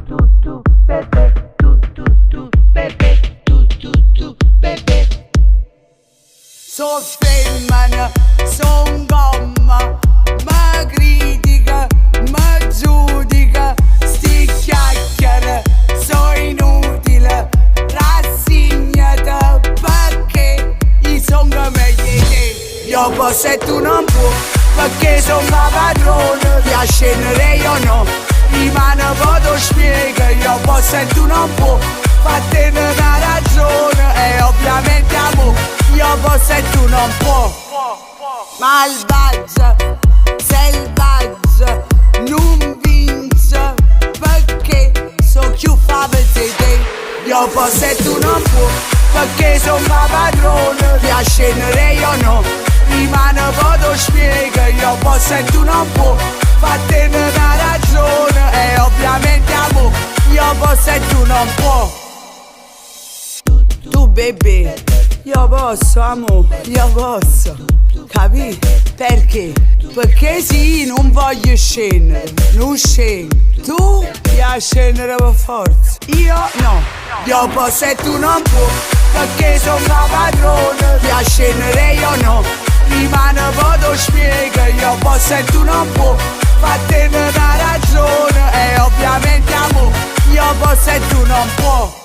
bebe, bebe, bebe. So femmina, son gomma, ma critica, ma giudica, sti chiacchiere, so inutile, rassegnata, perché i son come te. Io posso e tu non puoi, perché son la padrona, ti ascendere io no, rimane poco spiega, io posso e tu non puoi, fatene una ragione, e ovviamente amore. Io posso e tu non puoi. Malvagia, selvaggia, non vince, perché so più fame di te. Io posso e tu non puoi, perché sono la padrona, ti ascendere io no, rimane poco spiega, io posso e tu non puoi, fatene una ragione, e ovviamente amore, io posso e tu non puoi. Tu bebè, io posso, amore, io posso, capì? Perché? Perché sì, non voglio scendere, non scendo. Tu devi scendere per forza, io no. Io posso e tu non puoi, perché sono la padrona, devi scendere io no. Rimane poco spiega, io posso e tu non puoi, fatene una ragione, e ovviamente amore, io posso e tu non puoi.